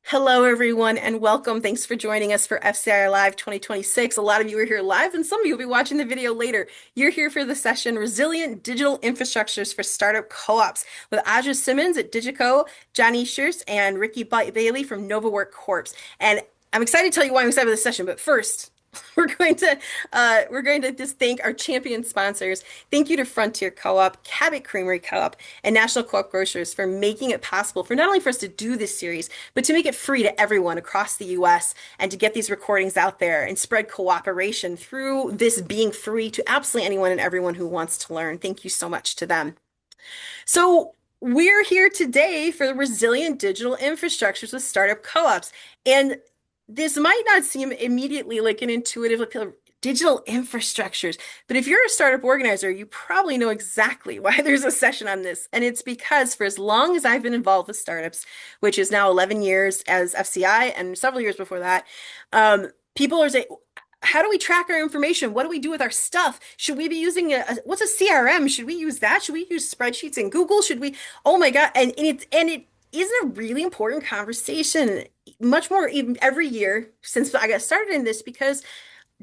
Hello, everyone, and welcome. Thanks for joining us for FCI Live 2026. A lot of you are here live, and some of you will be watching the video later. You're here for the session, Resilient Digital Infrastructures for Startup Co-ops, with Aja Simmons at Digico, Johnny Schurz, and Ricky Bailey from NovaWork Corps. And I'm excited to tell you why I'm excited for this session, but first, we're going to just thank our champion sponsors. Thank you to Frontier Co-op, Cabot Creamery Co-op, and National Co-op Grocers for making it possible for not only for us to do this series, but to make it free to everyone across the US and to get these recordings out there and spread cooperation through this being free to absolutely anyone and everyone who wants to learn. Thank you so much to them. So we're here today for the resilient digital infrastructures with startup co-ops. And this might not seem immediately like an intuitive appeal, digital infrastructures, but if you're a startup organizer, you probably know exactly why there's a session on this. And it's because for as long as I've been involved with startups, which is now 11 years as FCI and several years before that, people are saying, how do we track our information? What do we do with our stuff? Should we be using what's a CRM? Should we use that? Should we use spreadsheets in Google? Should we? Oh my God. And it is a really important conversation, much more even every year since I got started in this because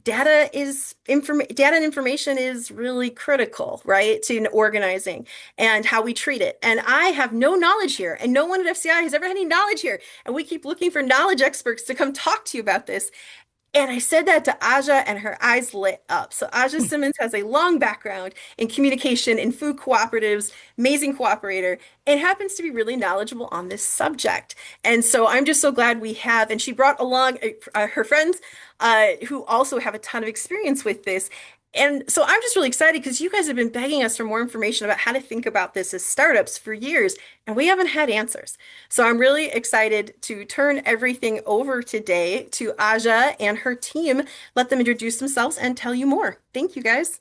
data and information is really critical, right, to organizing and how we treat it. And I have no knowledge here, and no one at FCI has ever had any knowledge here. And we keep looking for knowledge experts to come talk to you about this. And I said that to Aja, and her eyes lit up. So Aja Simmons has a long background in communication in food cooperatives, amazing cooperator, and happens to be really knowledgeable on this subject. And so I'm just so glad we have, and she brought along her friends who also have a ton of experience with this. And so I'm just really excited because you guys have been begging us for more information about how to think about this as startups for years, and we haven't had answers. So I'm really excited to turn everything over today to Aja and her team. Let them introduce themselves and tell you more. Thank you, guys.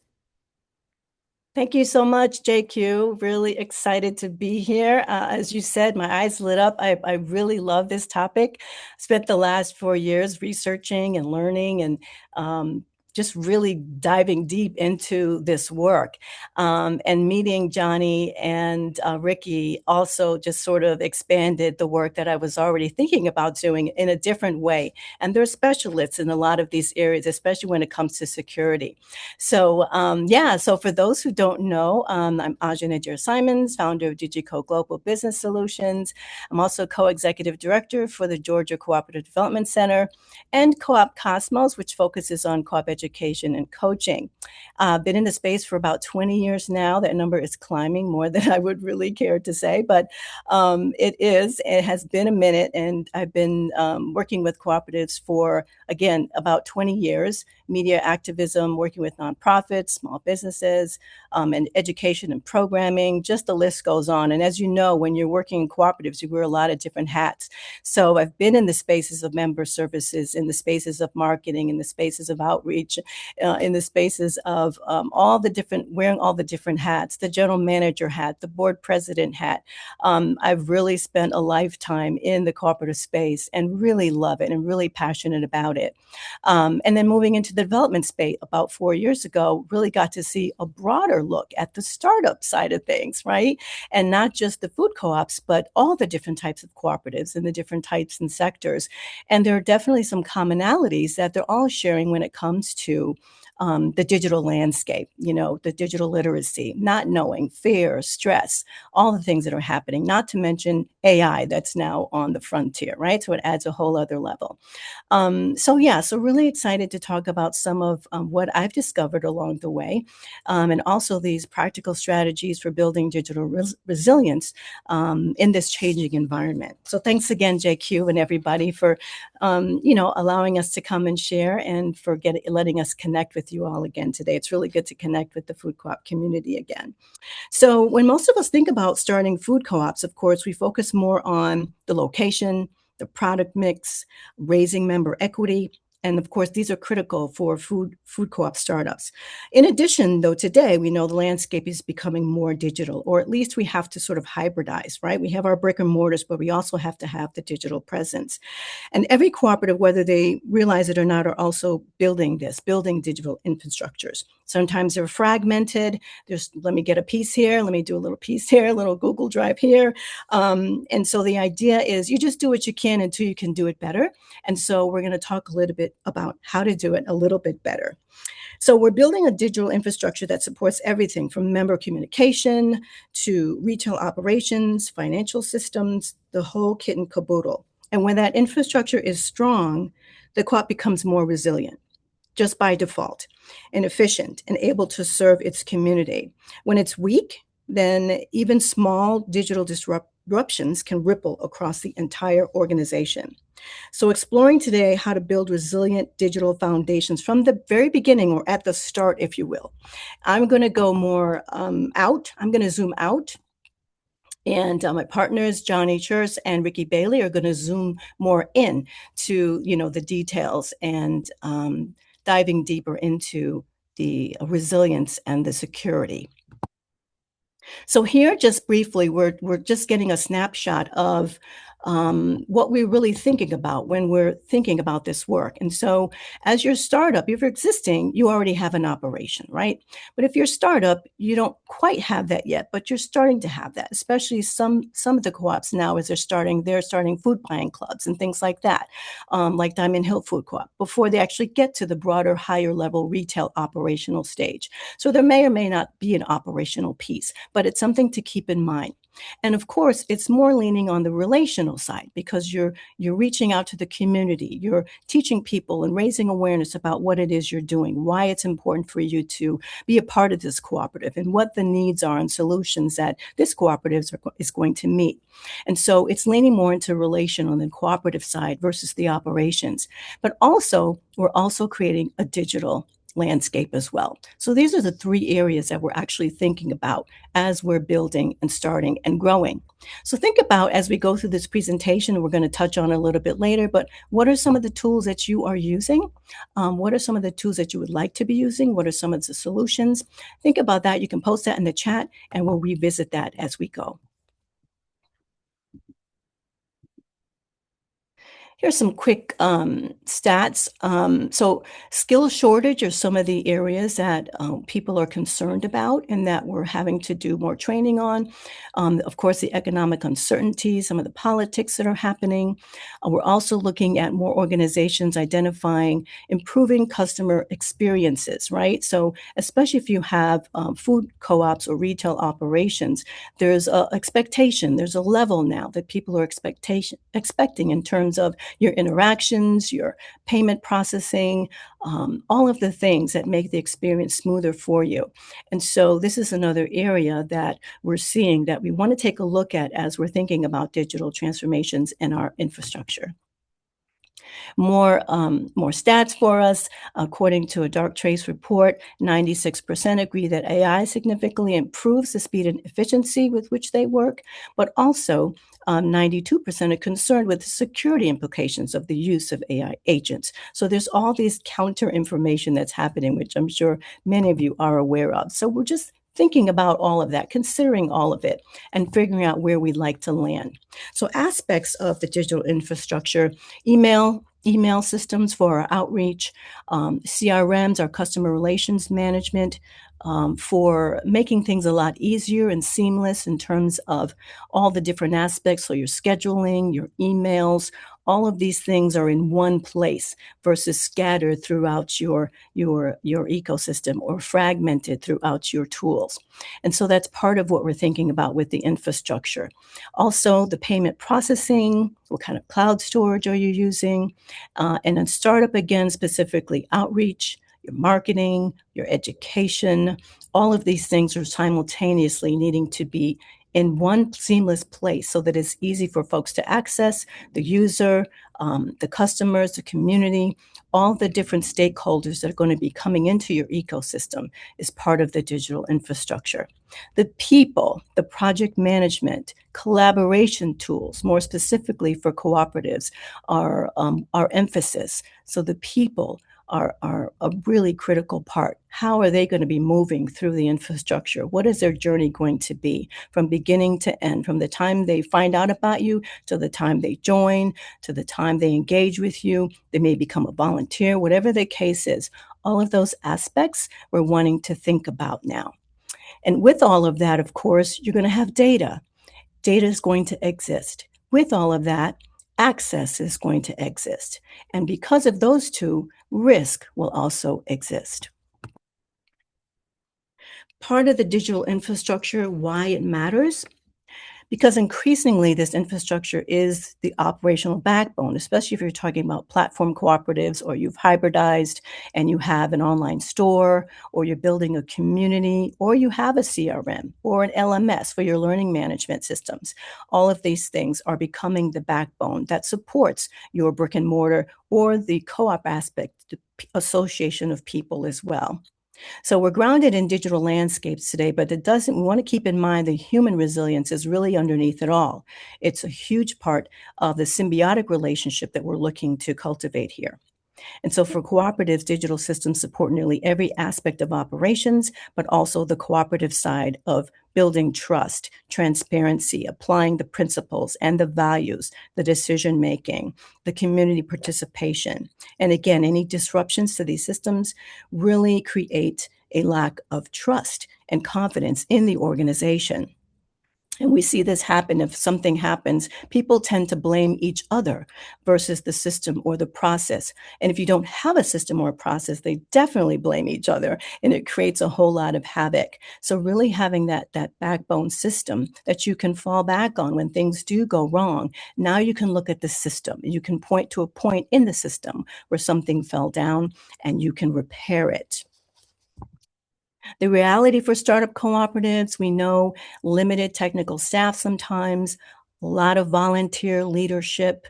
Thank you so much, JQ. Really excited to be here. As you said, my eyes lit up. I really love this topic. Spent the last 4 years researching and learning and just really diving deep into this work. And meeting Johnny and Ricky also just sort of expanded the work that I was already thinking about doing in a different way. And they're specialists in a lot of these areas, especially when it comes to security. So for those who don't know, I'm Aja Nadir Simons, founder of Digico Global Business Solutions. I'm also co-executive director for the Georgia Cooperative Development Center and Co-op Cosmos, which focuses on co-op education and coaching. Been in the space for about 20 years now. That number is climbing more than I would really care to say, but it has been a minute, and I've been working with cooperatives for, again, about 20 years, media activism, working with nonprofits, small businesses, and education and programming, just the list goes on. And as you know, when you're working in cooperatives, you wear a lot of different hats. So I've been in the spaces of member services, in the spaces of marketing, in the spaces of outreach, in the spaces of wearing all the different hats, the general manager hat, the board president hat. I've really spent a lifetime in the cooperative space and really love it and really passionate about it. And then moving into the development space about 4 years ago, really got to see a broader look at the startup side of things, right? And not just the food co-ops, but all the different types of cooperatives and the different types and sectors. And there are definitely some commonalities that they're all sharing when it comes to the digital landscape, the digital literacy, not knowing, fear, stress, all the things that are happening, not to mention AI that's now on the frontier, right? So it adds a whole other level. So really excited to talk about some of what I've discovered along the way, and also these practical strategies for building digital resilience in this changing environment. So thanks again, JQ and everybody for, allowing us to come and share and for letting us connect with you all again today. It's really good to connect with the food co-op community again. So when most of us think about starting food co-ops, of course, we focus more on the location, the product mix, raising member equity, And of course, these are critical for food co-op startups. In addition, though, today we know the landscape is becoming more digital, or at least we have to sort of hybridize, right? We have our brick and mortars, but we also have to have the digital presence. And every cooperative, whether they realize it or not, are also building digital infrastructures. Sometimes they're fragmented. There's, let me get a piece here, let me do a little piece here, a little Google Drive here. And so the idea is you just do what you can until you can do it better. And so we're going to talk a little bit about how to do it a little bit better. So we're building a digital infrastructure that supports everything from member communication to retail operations, financial systems, the whole kit and caboodle. And when that infrastructure is strong, the co-op becomes more resilient just by default and efficient and able to serve its community. When it's weak, then even small digital disruptions can ripple across the entire organization. So, exploring today how to build resilient digital foundations from the very beginning or at the start, if you will. I'm going to go more out. I'm going to zoom out. And my partners, Johnny Church and Ricky Bailey, are going to zoom more in to, the details and diving deeper into the resilience and the security. So here, just briefly, we're just getting a snapshot of what we're really thinking about when we're thinking about this work. And so, as your startup, if you're existing, you already have an operation, right? But if you're startup, you don't quite have that yet, but you're starting to have that. Especially some of the co-ops now, as they're starting food buying clubs and things like that, like Diamond Hill Food Co-op, before they actually get to the broader, higher level retail operational stage. So there may or may not be an operational piece, but it's something to keep in mind. And of course, it's more leaning on the relational side because you're reaching out to the community, you're teaching people and raising awareness about what it is you're doing, why it's important for you to be a part of this cooperative, and what the needs are and solutions that this cooperative is going to meet. And so it's leaning more into relational on the cooperative side versus the operations. But also, we're also creating a digital landscape as well. So these are the three areas that we're actually thinking about as we're building and starting and growing. So think about, as we go through this presentation, we're going to touch on it a little bit later, but what are some of the tools that you are using? What are some of the tools that you would like to be using? What are some of the solutions? Think about that. You can post that in the chat and we'll revisit that as we go. Here's some quick stats. So skill shortage are some of the areas that people are concerned about and that we're having to do more training on. Of course, the economic uncertainty, some of the politics that are happening. We're also looking at more organizations identifying improving customer experiences, right? So especially if you have food co-ops or retail operations, there's an expectation, there's a level now that people are expecting in terms of your interactions, your payment processing, all of the things that make the experience smoother for you. And so this is another area that we're seeing that we want to take a look at as we're thinking about digital transformations in our infrastructure. More stats for us. According to a Darktrace report, 96% agree that AI significantly improves the speed and efficiency with which they work, but also 92% are concerned with the security implications of the use of AI agents. So there's all these counter information that's happening, which I'm sure many of you are aware of. So we're just thinking about all of that, considering all of it, and figuring out where we'd like to land. So aspects of the digital infrastructure: email systems for our outreach, CRMs, our customer relations management, for making things a lot easier and seamless in terms of all the different aspects. So your scheduling, your emails, all of these things are in one place versus scattered throughout your ecosystem or fragmented throughout your tools. And so that's part of what we're thinking about with the infrastructure. Also, the payment processing, what kind of cloud storage are you using? And in startup, again, specifically outreach, your marketing, your education, all of these things are simultaneously needing to be in one seamless place so that it's easy for folks to access, the user, the customers, the community, all the different stakeholders that are going to be coming into your ecosystem is part of the digital infrastructure. The people, the project management, collaboration tools, more specifically for cooperatives, are our emphasis. So the people are a really critical part. How are they going to be moving through the infrastructure? What is their journey going to be from beginning to end, from the time they find out about you to the time they join, to the time they engage with you, they may become a volunteer, whatever the case is. All of those aspects we're wanting to think about now. And with all of that, of course, you're going to have data. Data is going to exist. With all of that, access is going to exist. And because of those two, risk will also exist. Part of the digital infrastructure, why it matters, because increasingly this infrastructure is the operational backbone, especially if you're talking about platform cooperatives or you've hybridized and you have an online store or you're building a community or you have a CRM or an LMS for your learning management systems. All of these things are becoming the backbone that supports your brick and mortar or the co-op aspect, the association of people as well. So we're grounded in digital landscapes today, but we want to keep in mind the human resilience is really underneath it all. It's a huge part of the symbiotic relationship that we're looking to cultivate here. And so for cooperatives, digital systems support nearly every aspect of operations, but also the cooperative side of building trust, transparency, applying the principles and the values, the decision making, the community participation. And again, any disruptions to these systems really create a lack of trust and confidence in the organization. And we see this happen if something happens, people tend to blame each other versus the system or the process. And if you don't have a system or a process, they definitely blame each other and it creates a whole lot of havoc. So really having that backbone system that you can fall back on when things do go wrong, now you can look at the system. You can point to a point in the system where something fell down and you can repair it. The reality for startup cooperatives, we know limited technical staff sometimes, a lot of volunteer leadership,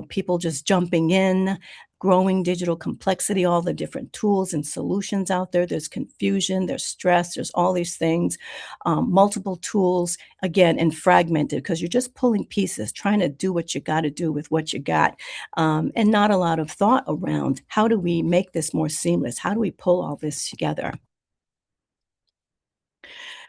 people just jumping in, growing digital complexity, all the different tools and solutions out there. There's confusion, there's stress, there's all these things, multiple tools, again, and fragmented because you're just pulling pieces, trying to do what you got to do with what you got, and not a lot of thought around how do we make this more seamless? How do we pull all this together?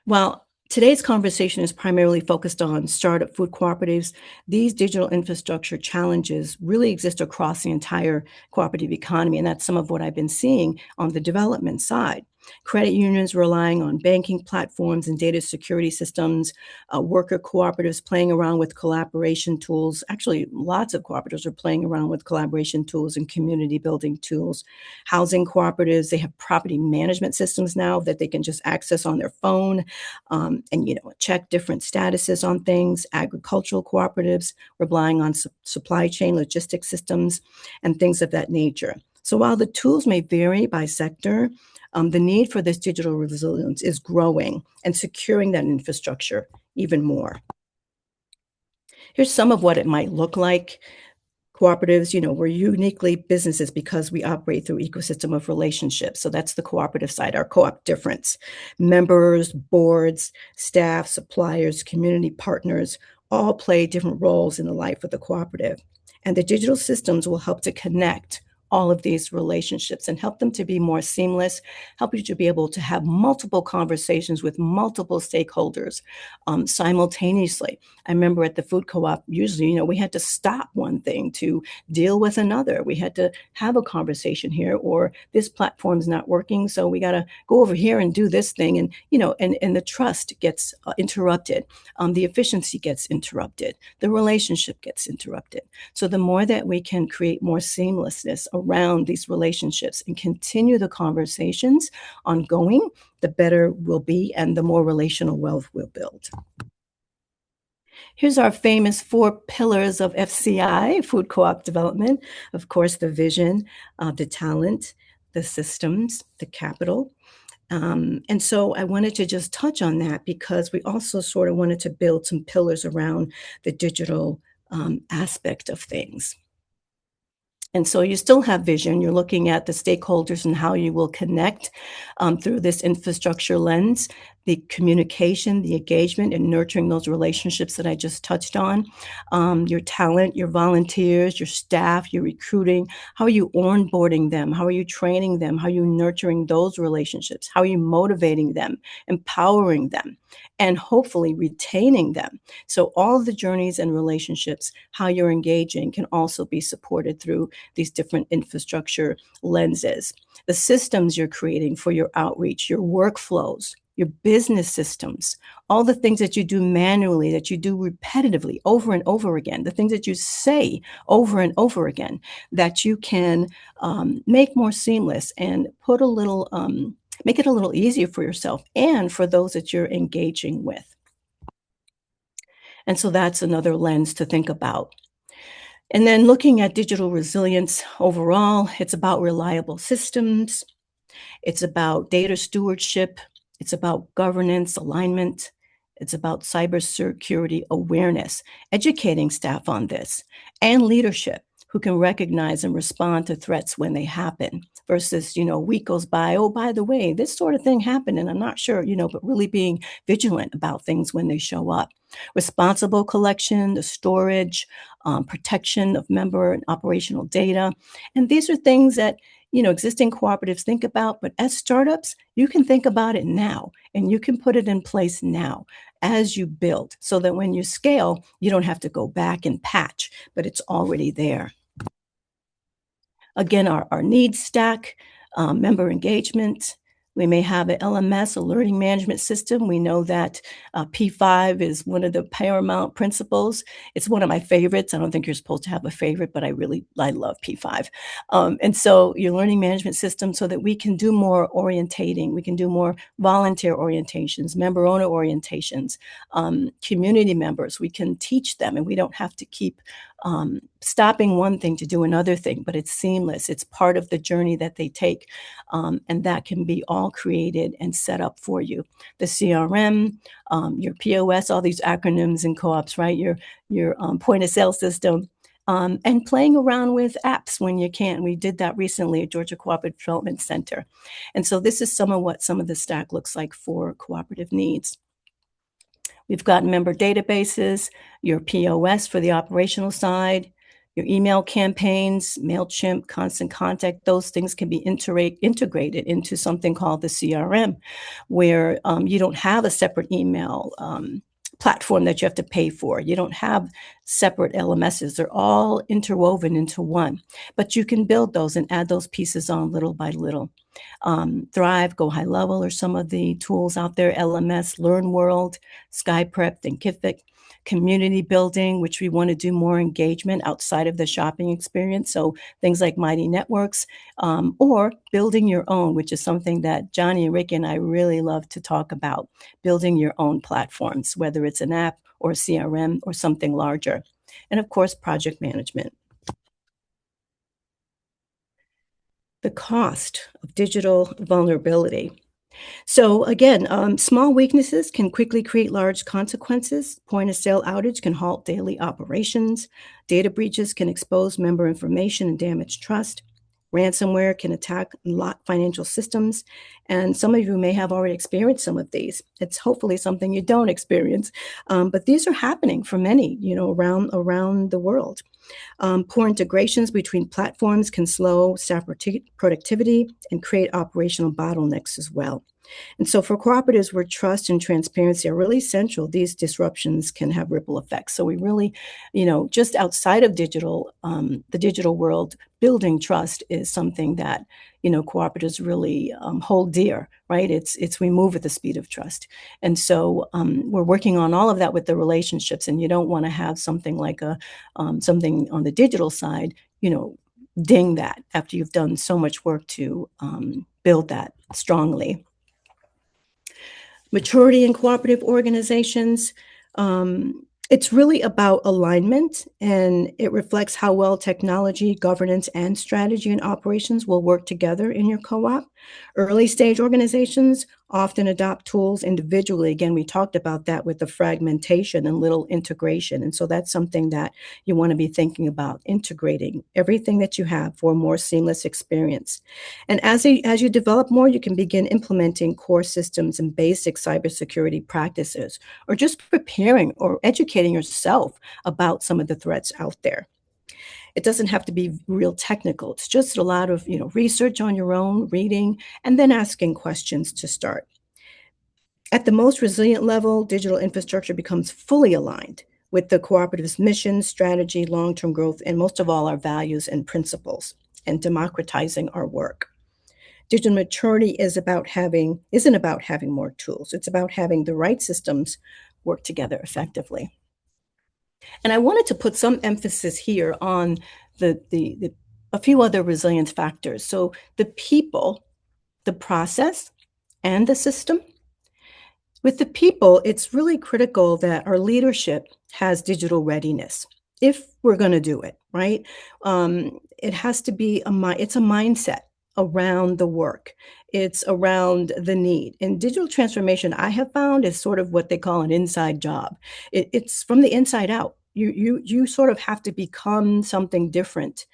While today's conversation is primarily focused on startup food cooperatives, these digital infrastructure challenges really exist across the entire cooperative economy, and that's some of what I've been seeing on the development side. Credit unions relying on banking platforms and data security systems, worker cooperatives playing around with collaboration tools. Actually, lots of cooperatives are playing around with collaboration tools and community building tools. Housing cooperatives, they have property management systems now that they can just access on their phone and check different statuses on things. Agricultural cooperatives relying on supply chain logistics systems and things of that nature. So while the tools may vary by sector, the need for this digital resilience is growing and securing that infrastructure even more. Here's some of what it might look like. Cooperatives, we're uniquely businesses because we operate through ecosystem of relationships. So that's the cooperative side, our co-op difference. Members, boards, staff, suppliers, community partners all play different roles in the life of the cooperative. And the digital systems will help to connect all of these relationships and help them to be more seamless, help you to be able to have multiple conversations with multiple stakeholders simultaneously. I remember at the food co-op, usually, we had to stop one thing to deal with another. We had to have a conversation here, or this platform's not working, so we got to go over here and do this thing. And, and the trust gets interrupted. The efficiency gets interrupted. The relationship gets interrupted. So the more that we can create more seamlessness around these relationships and continue the conversations ongoing, the better we'll be and the more relational wealth we'll build. Here's our famous 4 pillars of FCI, food co-op development. Of course, the vision, the talent, the systems, the capital. And so I wanted to just touch on that because we also sort of wanted to build some pillars around the digital aspect of things. And so you still have vision. You're looking at the stakeholders and how you will connect through this infrastructure lens, the communication, the engagement, and nurturing those relationships that I just touched on. Your talent, your volunteers, your staff, your recruiting. How are you onboarding them? How are you training them? How are you nurturing those relationships? How are you motivating them, empowering them, and hopefully retaining them? So all the journeys and relationships, how you're engaging, can also be supported through these different infrastructure lenses. The systems you're creating for your outreach, your workflows, your business systems, all the things that you do manually, that you do repetitively over and over again, the things that you say over and over again, that you can make more seamless and put a little, make it a little easier for yourself and for those that you're engaging with. And so that's another lens to think about. And then looking at digital resilience overall, it's about reliable systems, it's about data stewardship, it's about governance, alignment, it's about cybersecurity awareness, educating staff on this, and leadership who can recognize and respond to threats when they happen versus, a week goes by, oh, by the way, this sort of thing happened and I'm not sure, but really being vigilant about things when they show up. Responsible collection, the storage, protection of member and operational data. And these are things that existing cooperatives think about, but as startups, you can think about it now and you can put it in place now as you build so that when you scale, you don't have to go back and patch, but it's already there. Again, our needs stack, member engagement. We may have an LMS, a learning management system. We know that P5 is one of the paramount principles. It's one of my favorites. I don't think you're supposed to have a favorite, but I love P5. And so your learning management system so that we can do more orientating. We can do more volunteer orientations, member owner orientations, community members. We can teach them and we don't have to keep stopping one thing to do another thing, but it's seamless. It's part of the journey that they take. And that can be all created and set up for you. The CRM, your POS, all these acronyms and co-ops, right? Your point of sale system. And playing around with apps when you can. We did that recently at Georgia Cooperative Development Center. And so this is some of the stack looks like for cooperative needs. We've got member databases, your POS for the operational side, your email campaigns, MailChimp, Constant Contact. Those things can be integrated into something called the CRM, where you don't have a separate email platform that you have to pay for. You don't have separate LMSs. They're all interwoven into one. But you can build those and add those pieces on little by little. Thrive, Go High Level are some of the tools out there. LMS, Learn World, SkyPrep, Thinkific. Community building, which we want to do more engagement outside of the shopping experience. So things like Mighty Networks, or building your own, which is something that Johnny and Rick and I really love to talk about, building your own platforms, whether it's an app or a CRM or something larger. And of course, project management. The cost of digital vulnerability. So again, small weaknesses can quickly create large consequences. Point of sale outage can halt daily operations. Data breaches can expose member information and damage trust. Ransomware can attack and lock financial systems. And some of you may have already experienced some of these. It's hopefully something you don't experience. But these are happening for many, around the world. Poor integrations between platforms can slow staff productivity and create operational bottlenecks as well. And so for cooperatives where trust and transparency are really central, these disruptions can have ripple effects. So we really, just outside of the digital world, building trust is something that, cooperatives really hold dear, right? It's we move at the speed of trust. And so we're working on all of that with the relationships, and you don't want to have something like something on the digital side, ding that after you've done so much work to build that strongly. Maturity in cooperative organizations. It's really about alignment, and it reflects how well technology, governance, and strategy and operations will work together in your co-op. Early stage organizations often adopt tools individually. Again, we talked about that with the fragmentation and little integration. And so that's something that you want to be thinking about, integrating everything that you have for a more seamless experience. And as you develop more, you can begin implementing core systems and basic cybersecurity practices, or just preparing or educating yourself about some of the threats out there. It doesn't have to be real technical. It's just a lot of, research on your own, reading, and then asking questions to start. At the most resilient level, digital infrastructure becomes fully aligned with the cooperative's mission, strategy, long-term growth, and most of all, our values and principles, and democratizing our work. Digital maturity isn't about having more tools. It's about having the right systems work together effectively. And I wanted to put some emphasis here on the a few other resilience factors. So the people, the process, and the system. With the people, it's really critical that our leadership has digital readiness if we're going to do it, right? It has to be it's a mindset around the work. It's around the need. And digital transformation, I have found, is sort of what they call an inside job. It's from the inside out. You sort of have to become something different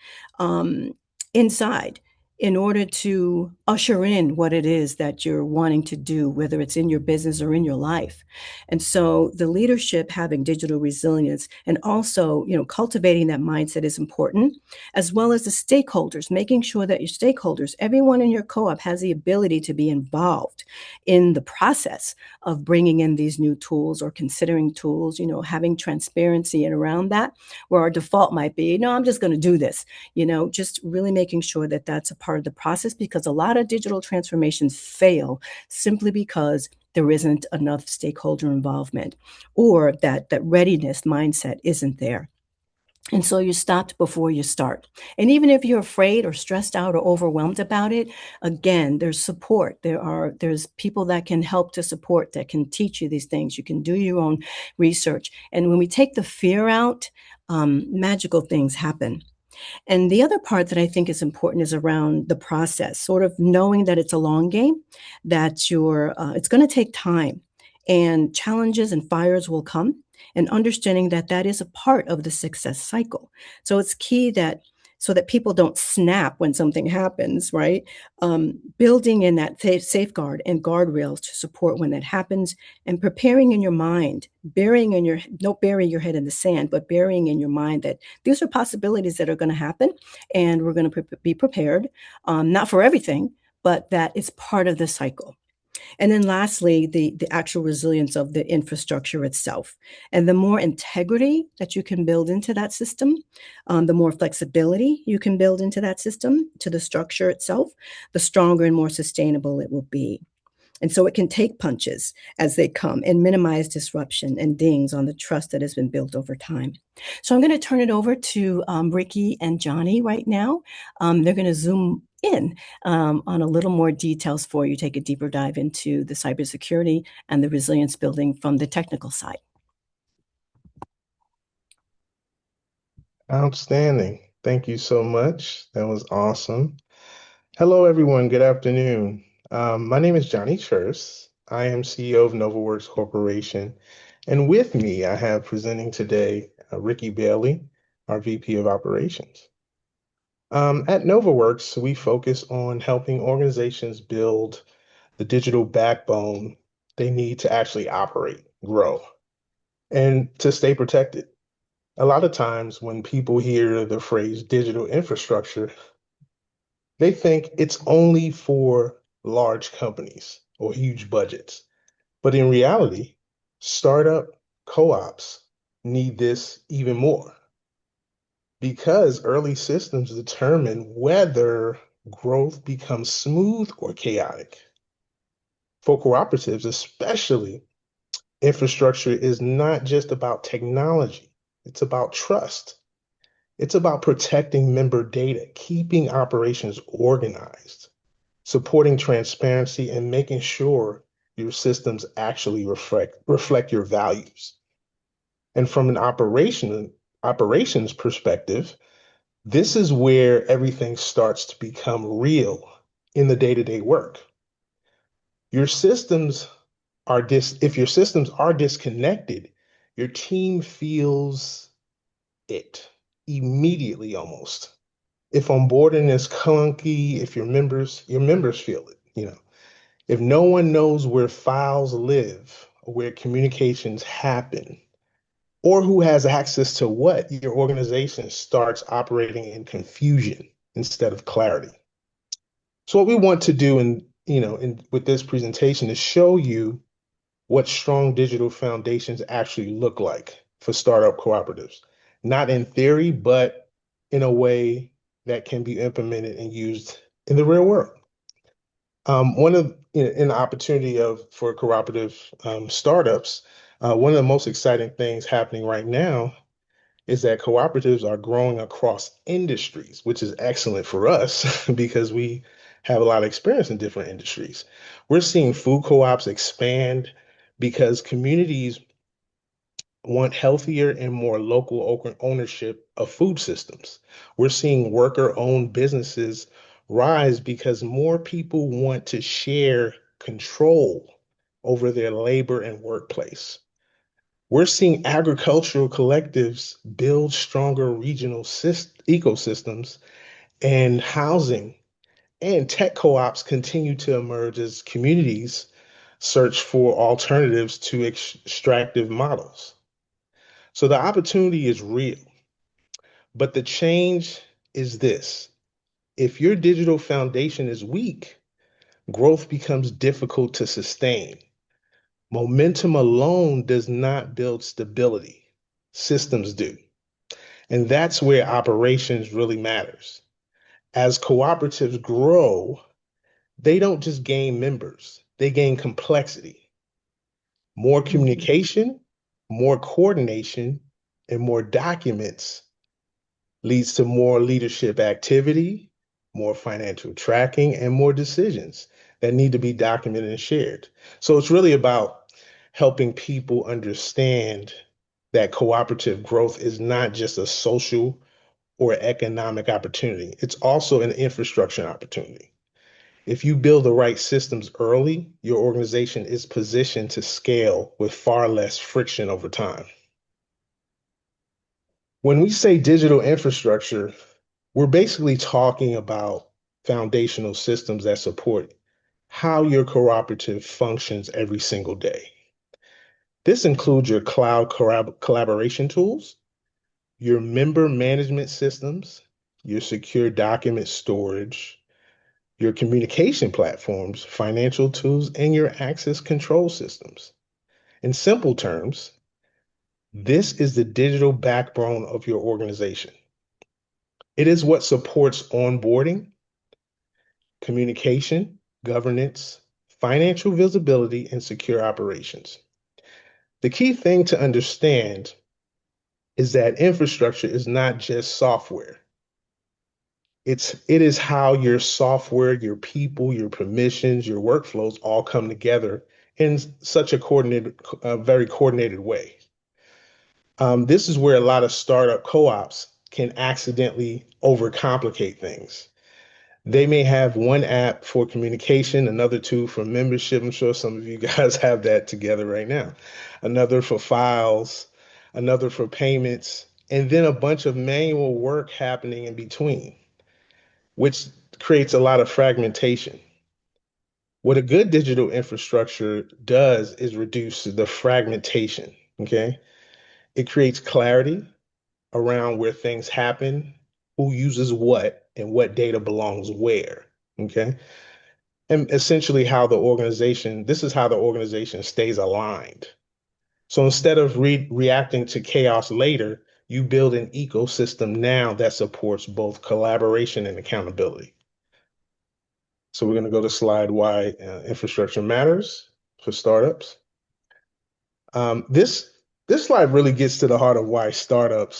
inside in order to usher in what it is that you're wanting to do, whether it's in your business or in your life. And so the leadership having digital resilience and also, cultivating that mindset is important, as well as the stakeholders, making sure that your stakeholders, everyone in your co-op, has the ability to be involved in the process of bringing in these new tools or considering tools, having transparency and around that, where our default might be, no, I'm just going to do this, just really making sure that that's a part of the process, because a lot of digital transformations fail simply because there isn't enough stakeholder involvement, or that readiness mindset isn't there. And so you stopped before you start. And even if you're afraid or stressed out or overwhelmed about it, again, there's support. There's people that can help to support, that can teach you these things. You can do your own research. And when we take the fear out, magical things happen. And the other part that I think is important is around the process, sort of knowing that it's a long game, that it's going to take time, and challenges and fires will come, and understanding that that is a part of the success cycle. So it's key that so that people don't snap when something happens, right? Building in that safeguard and guardrails to support when that happens, and preparing in your mind, don't bury your head in the sand, but burying in your mind that these are possibilities that are going to happen, and we're going to be prepared, not for everything, but that it's part of the cycle. And then lastly, the actual resilience of the infrastructure itself. And the more integrity that you can build into that system, the more flexibility you can build into that system, to the structure itself, the stronger and more sustainable it will be. And so it can take punches as they come and minimize disruption and dings on the trust that has been built over time. So I'm going to turn it over to Ricky and Johnny right now. They're going to zoom in on a little more details for you, take a deeper dive into the cybersecurity and the resilience building from the technical side. Outstanding. Thank you so much. That was awesome. Hello, everyone. Good afternoon. My name is Johnny Church. I am CEO of NovaWorks Corporation. And with me, I have presenting today Ricky Bailey, our VP of Operations. At NovaWorks, we focus on helping organizations build the digital backbone they need to actually operate, grow, and to stay protected. A lot of times when people hear the phrase digital infrastructure, they think it's only for large companies or huge budgets. But in reality, startup co-ops need this even more, because early systems determine whether growth becomes smooth or chaotic. For cooperatives, especially, infrastructure is not just about technology, it's about trust. It's about protecting member data, keeping operations organized, supporting transparency, and making sure your systems actually reflect your values. And from an operations perspective, this is where everything starts to become real in the day-to-day work. Your systems if your systems are disconnected, your team feels it immediately almost. If onboarding is clunky, if your members feel it, If no one knows where files live, or where communications happen, or who has access to what, your organization starts operating in confusion instead of clarity. So what we want to do with this presentation is show you what strong digital foundations actually look like for startup cooperatives. Not in theory, but in a way that can be implemented and used in the real world. One of in the opportunity for cooperative startups, one of the most exciting things happening right now is that cooperatives are growing across industries, which is excellent for us because we have a lot of experience in different industries. We're seeing food co-ops expand because communities want healthier and more local ownership of food systems. We're seeing worker-owned businesses rise because more people want to share control over their labor and workplace. We're seeing agricultural collectives build stronger regional ecosystems, and housing and tech co-ops continue to emerge as communities search for alternatives to extractive models. So the opportunity is real, but the change is this. If your digital foundation is weak, growth becomes difficult to sustain. Momentum alone does not build stability. Systems do. And that's where operations really matters. As cooperatives grow, they don't just gain members, they gain complexity, more Mhm. communication, more coordination, and more documents leads to more leadership activity, more financial tracking, and more decisions that need to be documented and shared. So it's really about helping people understand that cooperative growth is not just a social or economic opportunity, it's also an infrastructure opportunity. If you build the right systems early, your organization is positioned to scale with far less friction over time. When we say digital infrastructure, we're basically talking about foundational systems that support how your cooperative functions every single day. This includes your cloud collaboration tools, your member management systems, your secure document storage, your communication platforms, financial tools, and your access control systems. In simple terms, this is the digital backbone of your organization. It is what supports onboarding, communication, governance, financial visibility, and secure operations. The key thing to understand is that infrastructure is not just software. It is how your software, your people, your permissions, your workflows all come together in such a very coordinated way. This is where a lot of startup co-ops can accidentally overcomplicate things. They may have one app for communication, another two for membership. I'm sure some of you guys have that together right now. Another for files, another for payments, and then a bunch of manual work happening in between, which creates a lot of fragmentation. What a good digital infrastructure does is reduce the fragmentation, okay? It creates clarity around where things happen, who uses what, and what data belongs where, okay? And essentially this is how the organization stays aligned. So instead of reacting to chaos later, you build an ecosystem now that supports both collaboration and accountability. So we're going to go to slide why infrastructure matters for startups. This slide really gets to the heart of why startup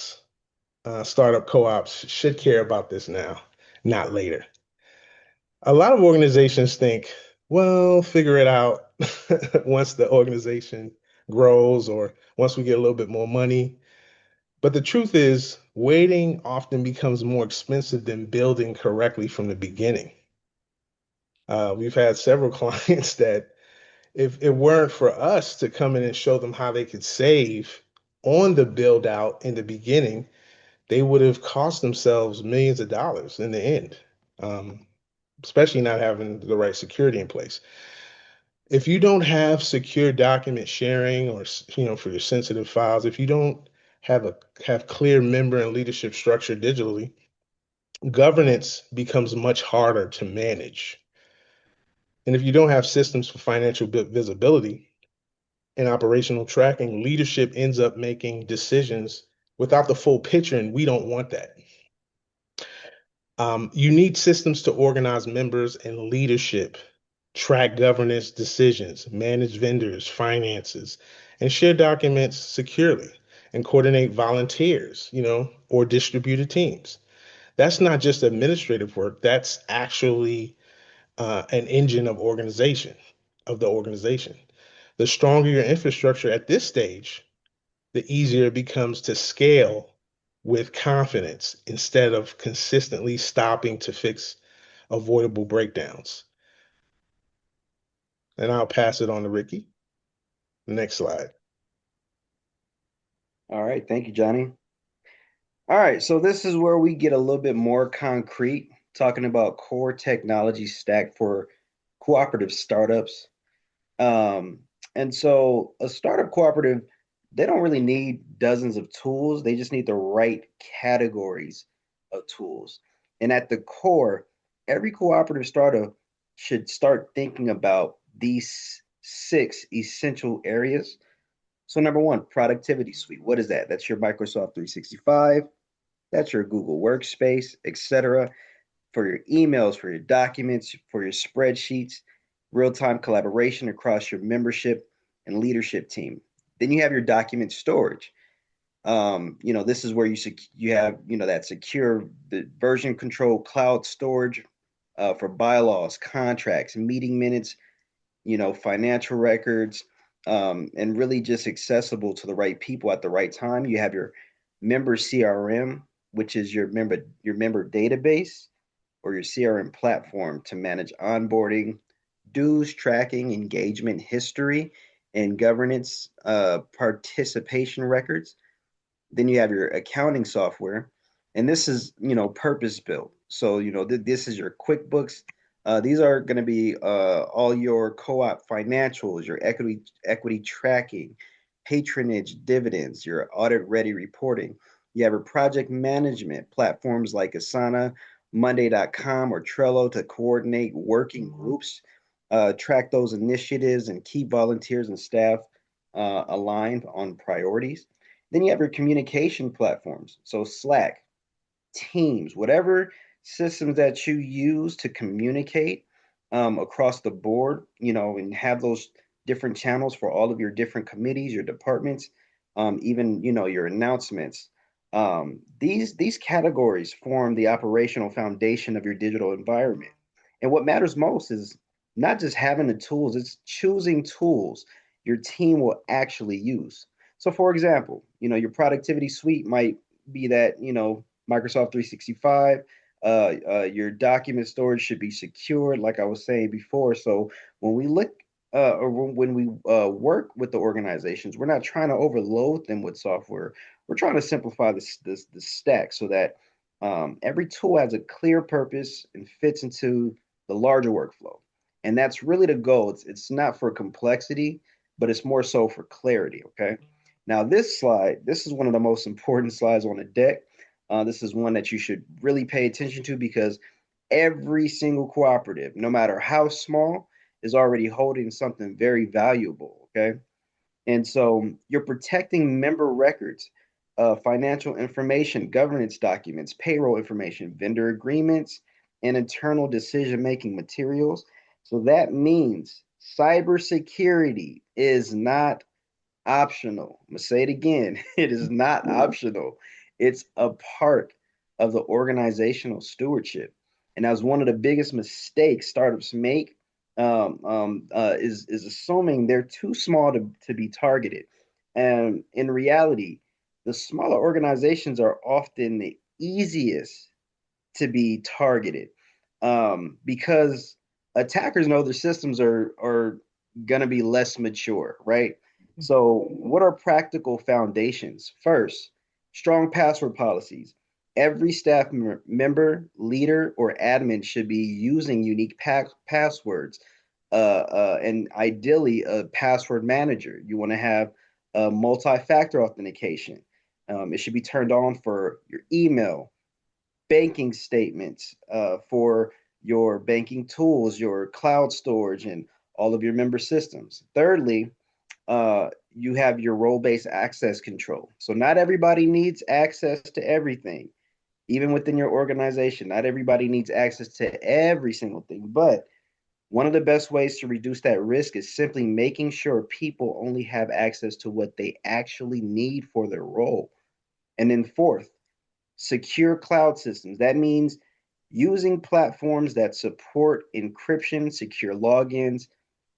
co-ops should care about this now, not later. A lot of organizations think, well, figure it out once the organization grows or once we get a little bit more money. But the truth is, waiting often becomes more expensive than building correctly from the beginning. We've had several clients that if it weren't for us to come in and show them how they could save on the build out in the beginning, they would have cost themselves millions of dollars in the end, um, especially not having the right security in place. If you don't have secure document sharing or for your sensitive files, if you don't have clear member and leadership structure digitally, governance becomes much harder to manage. And if you don't have systems for financial visibility and operational tracking, leadership ends up making decisions without the full picture, and we don't want that. You need systems to organize members and leadership, track governance decisions, manage vendors, finances, and share documents securely and coordinate volunteers, or distributed teams. That's not just administrative work, that's actually an engine of the organization. The stronger your infrastructure at this stage, the easier it becomes to scale with confidence instead of consistently stopping to fix avoidable breakdowns. And I'll pass it on to Ricky. Next slide. All right, thank you, Johnny. All right, so this is where we get a little bit more concrete, talking about core technology stack for cooperative startups. Um, and so a startup cooperative, they don't really need dozens of tools. They just need the right categories of tools. And at the core, every cooperative startup should start thinking about these six essential areas. So number one, productivity suite. What is that? That's your Microsoft 365. That's your Google Workspace, etc. For your emails, for your documents, for your spreadsheets, real-time collaboration across your membership and leadership team. Then you have your document storage. This is where you have that secure the version control cloud storage for bylaws, contracts, meeting minutes, financial records, and really just accessible to the right people at the right time. You have your member CRM, which is your member database or your CRM platform to manage onboarding, dues tracking, engagement history, and governance participation records. Then you have your accounting software, and this is purpose built. So this is your QuickBooks. These are going to be all your co-op financials, your equity tracking, patronage dividends, your audit ready reporting. You have your project management platforms like Asana, Monday.com, or Trello to coordinate working groups, track those initiatives, and keep volunteers and staff aligned on priorities. Then you have your communication platforms. So Slack, Teams, whatever systems that you use to communicate across the board, and have those different channels for all of your different committees, your departments, even your announcements. These categories form the operational foundation of your digital environment. And what matters most is not just having the tools; it's choosing tools your team will actually use. So, for example, your productivity suite might be that Microsoft 365. Your document storage should be secured, like I was saying before. So when we look or when we work with the organizations, we're not trying to overload them with software. We're trying to simplify the stack so that every tool has a clear purpose and fits into the larger workflow. And that's really the goal. It's not for complexity, but it's more so for clarity. Okay. Now, this slide, this is one of the most important slides on the deck. This is one that you should really pay attention to because every single cooperative, no matter how small, is already holding something very valuable. Okay. And so you're protecting member records, financial information, governance documents, payroll information, vendor agreements, and internal decision making materials. So that means cybersecurity is not optional. I'm going to say it again. It is not optional. It's a part of the organizational stewardship. And that was one of the biggest mistakes startups make is assuming they're too small to be targeted. And in reality, the smaller organizations are often the easiest to be targeted, because attackers know their systems are going to be less mature, right? So, what are practical foundations? First, strong password policies. Every staff member, leader, or admin should be using unique passwords, and ideally a password manager. You want to have multi-factor authentication. It should be turned on for your email, banking statements, for your banking tools, your cloud storage, and all of your member systems. Thirdly, you have your role-based access control. So not everybody needs access to everything, even within your organization. Not everybody needs access to every single thing, but one of the best ways to reduce that risk is simply making sure people only have access to what they actually need for their role. And then fourth, secure cloud systems. That means using platforms that support encryption, secure logins,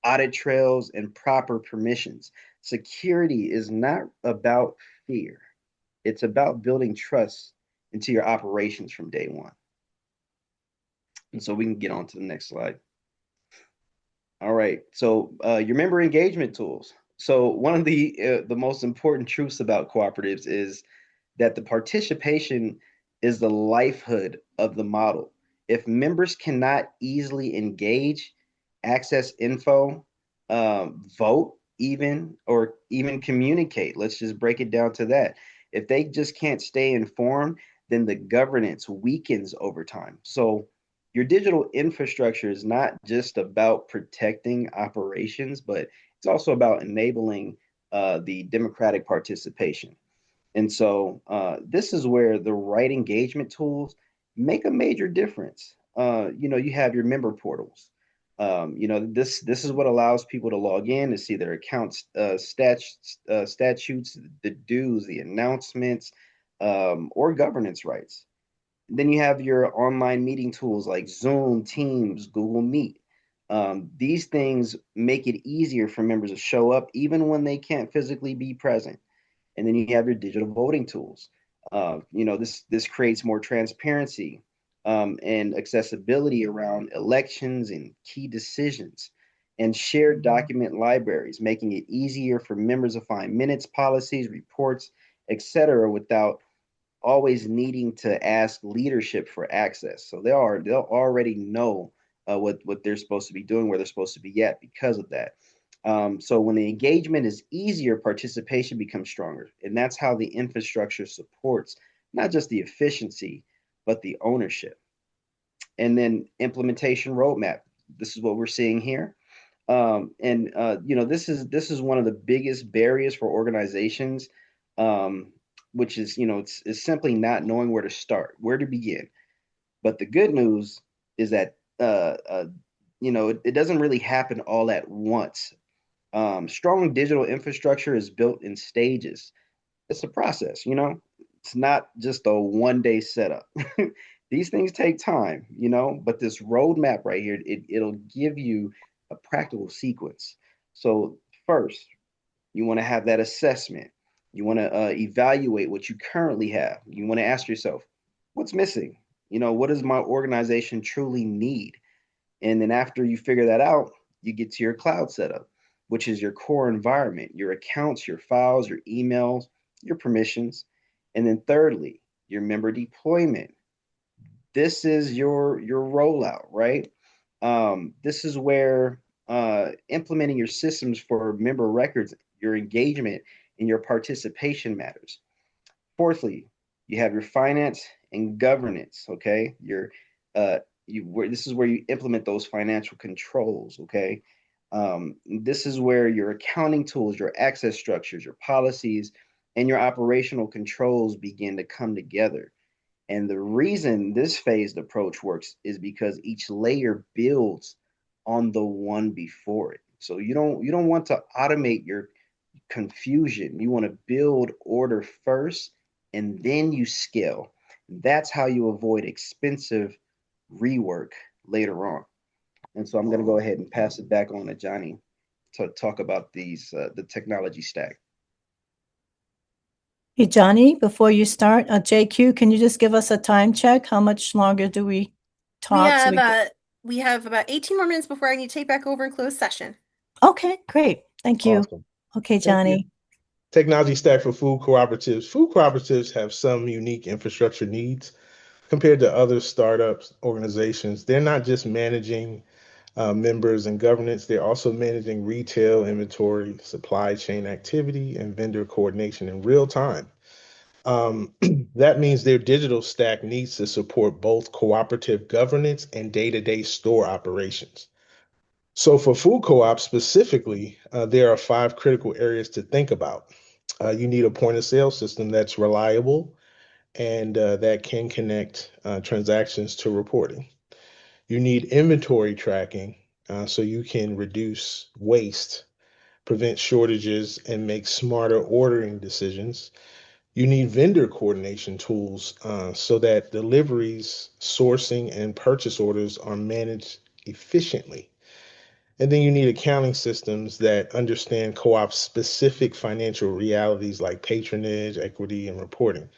audit trails, and proper permissions. Security is not about fear, it's about building trust into your operations from day one. And so we can get on to the next slide. All right. So your member engagement tools. So one of the most important truths about cooperatives is that the participation is the lifeblood of the model. If members cannot easily engage, access info, vote, or even communicate, let's just break it down to that. If they just can't stay informed, then the governance weakens over time. So your digital infrastructure is not just about protecting operations, but it's also about enabling the democratic participation. And so this is where the right engagement tools make a major difference. You have your member portals. This is what allows people to log in to see their accounts, statutes, the dues, the announcements, or governance rights. Then you have your online meeting tools like Zoom, Teams, Google Meet. These things make it easier for members to show up even when they can't physically be present. And then you have your digital voting tools. This creates more transparency, and accessibility around elections and key decisions, and shared document libraries, making it easier for members to find minutes, policies, reports, etc., without always needing to ask leadership for access. So they'll already know what they're supposed to be doing, where they're supposed to be at because of that. So when the engagement is easier, participation becomes stronger, and that's how the infrastructure supports not just the efficiency but the ownership. And then implementation roadmap. This is what we're seeing here. And this is one of the biggest barriers for organizations, which is it's simply not knowing where to start, where to begin. But the good news is that it doesn't really happen all at once. Strong digital infrastructure is built in stages. It's a process. It's not just a one-day setup. These things take time, but this roadmap right here, it'll give you a practical sequence. So first, you want to have that assessment. You want to evaluate what you currently have. You want to ask yourself, what's missing? What does my organization truly need? And then after you figure that out, you get to your cloud setup, which is your core environment, your accounts, your files, your emails, your permissions. And then thirdly, your member deployment. This is your rollout, right? This is where implementing your systems for member records, your engagement, and your participation matters. Fourthly, you have your finance and governance. Okay, this is where you implement those financial controls. Okay, this is where your accounting tools, your access structures, your policies, and your operational controls begin to come together. And the reason this phased approach works is because each layer builds on the one before it. So you don't want to automate your confusion. You want to build order first and then you scale. That's how you avoid expensive rework later on. And so I'm going to go ahead and pass it back on to Johnny to talk about the technology stack. Hey, Johnny, before you start, JQ, can you just give us a time check? How much longer do we We talk so have we get? uh we have about 18 more minutes before I need to take back over and close session. Okay, great. Thank you. Awesome. Okay, Thank you. Johnny. Technology stack for food cooperatives. Food cooperatives have some unique infrastructure needs compared to other startups organizations. They're not just managing members and governance, they're also managing retail inventory, supply chain activity, and vendor coordination in real time. Um, that means their digital stack needs to support both cooperative governance and day-to-day store operations. So for food co-ops specifically, there are five critical areas to think about. You need a point of sale system that's reliable and that can connect transactions to reporting. You need inventory tracking so you can reduce waste, prevent shortages, and make smarter ordering decisions. You need vendor coordination tools so that deliveries, sourcing, and purchase orders are managed efficiently. And then you need accounting systems that understand co-op's specific financial realities like patronage, equity, and reporting.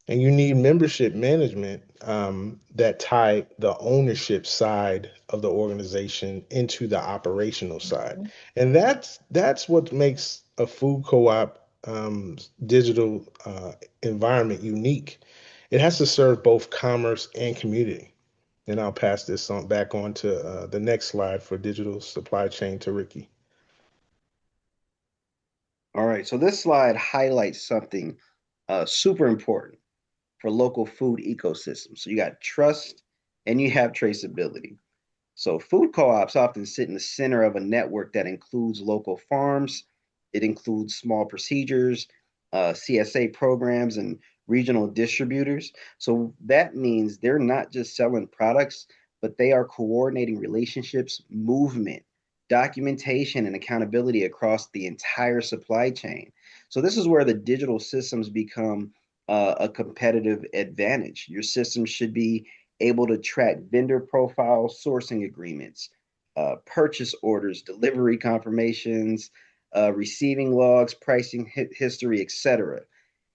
And you need membership management that tie the ownership side of the organization into the operational side. Mhm. And that's what makes a food co-op digital environment unique. It has to serve both commerce and community. And I'll pass this on back on to the next slide for digital supply chain to Ricky. All right, so this slide highlights something super important for local food ecosystems. So you got trust and you have traceability. So food co-ops often sit in the center of a network that includes local farms, it includes small procedures, CSA programs, and regional distributors. So that means they're not just selling products, but they are coordinating relationships, movement, documentation, and accountability across the entire supply chain. So this is where the digital systems become a competitive advantage. Your system should be able to track vendor profiles, sourcing agreements, purchase orders, delivery confirmations, receiving logs, pricing history, etc.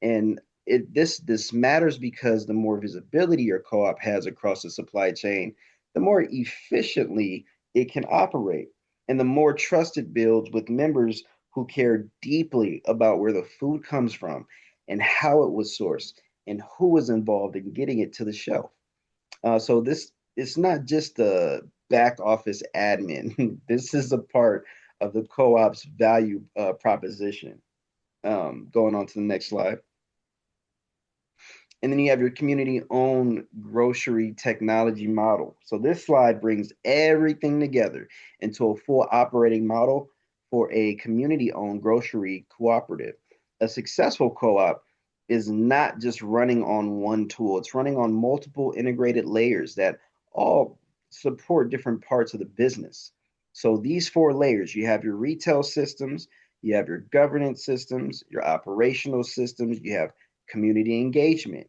And this matters because the more visibility your co-op has across the supply chain, the more efficiently it can operate, and the more trust it builds with members who care deeply about where the food comes from and how it was sourced and who was involved in getting it to the shelf. So this it's not just the back office admin. This is a part of the co-op's value proposition. Going on to the next slide. And then you have your community owned grocery technology model. So this slide brings everything together into a full operating model for a community owned grocery cooperative. A successful co op is not just running on one tool, it's running on multiple integrated layers that all support different parts of the business. So these four layers, you have your retail systems, you have your governance systems, your operational systems, you have community engagement.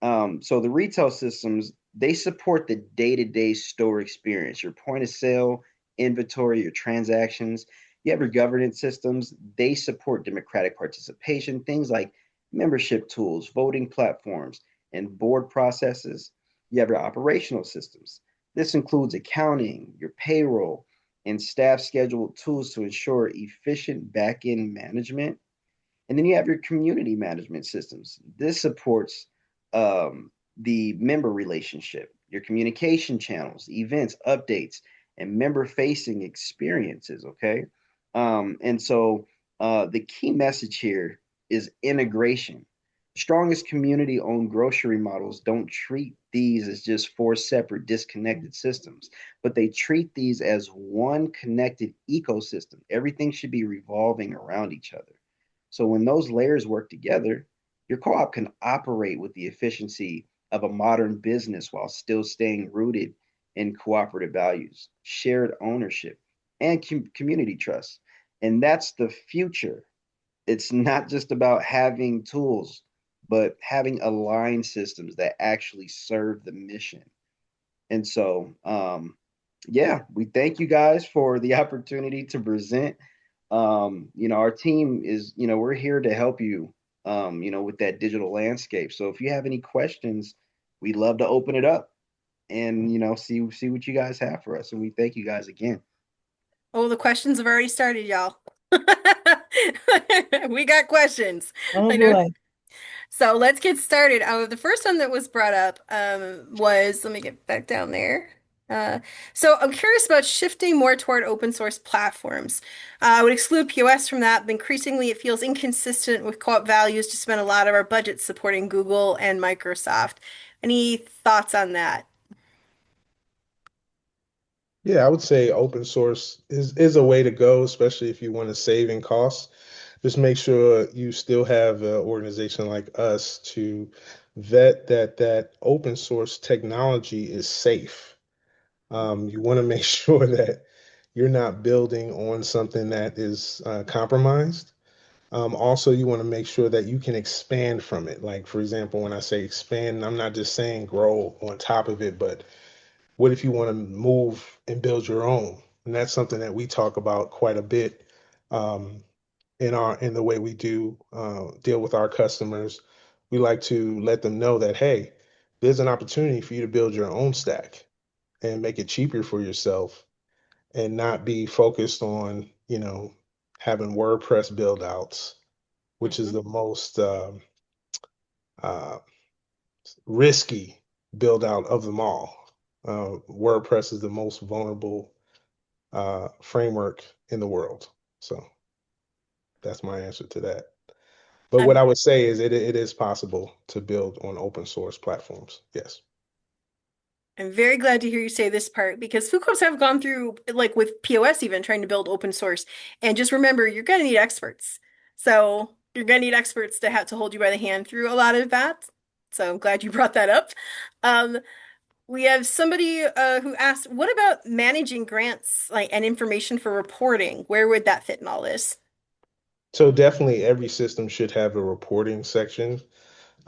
So the retail systems, they support the day-to-day store experience, your point of sale, inventory, your transactions. You have your governance systems, they support democratic participation, things like membership tools, voting platforms, and board processes. You have your operational systems. This includes accounting, your payroll, and staff scheduled tools to ensure efficient back-end management. And then you have your community management systems. This supports the member relationship, your communication channels, events, updates, and member facing experiences. Okay. And so the key message here is integration. Strongest community owned grocery models don't treat these as just four separate disconnected systems, but they treat these as one connected ecosystem. Everything should be revolving around each other. So when those layers work together, your co-op can operate with the efficiency of a modern business while still staying rooted in cooperative values, shared ownership, and community trust. And that's the future. It's not just about having tools, but having aligned systems that actually serve the mission. And so, Yeah, we thank you guys for the opportunity to present. Our team is, we're here to help you, with that digital landscape. So if you have any questions, we'd love to open it up and, see what you guys have for us. And we thank you guys again. Oh, the questions have already started, y'all. We got questions. Oh I know. boy. So let's get started. The first one that was brought up was, let me get back down there. Uh, so I'm curious about shifting more toward open source platforms. I would exclude POS from that, but increasingly it feels inconsistent with co-op values to spend a lot of our budget supporting Google and Microsoft. Any thoughts on that? Yeah, I would say open source is a way to go, especially if you want to save in costs. Just make sure you still have an organization like us to vet that open source technology is safe. You want to make sure that you're not building on something that is compromised. Also, you want to make sure that you can expand from it. Like, for example, when I say expand, I'm not just saying grow on top of it, but what if you want to move and build your own? And that's something that we talk about quite a bit um, in the way we do deal with our customers. We like to let them know that, hey, there's an opportunity for you to build your own stack and make it cheaper for yourself and not be focused on, having WordPress build outs, which is Mhm. the most uh, risky build out of them all. WordPress is the most vulnerable framework in the world. So that's my answer to that. But what I'm I would say is it is possible to build on open source platforms. Yes. I'm very glad to hear you say this part because food co-ops have gone through, like with POS, even trying to build open source. And just remember, you're going to need experts. So you're going to need experts to have to hold you by the hand through a lot of that. So I'm glad you brought that up. Um, we have somebody who asked, what about managing grants like and information for reporting? Where would that fit in all this? So definitely every system should have a reporting section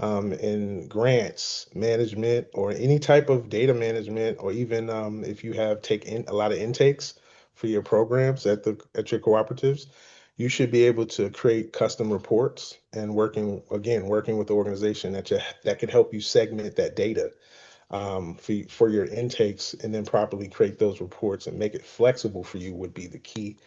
in grants management or any type of data management, or even if you have take in a lot of intakes for your programs at your cooperatives, you should be able to create custom reports and working with the organization that could help you segment that data for your intakes and then properly create those reports and make it flexible for you would be the key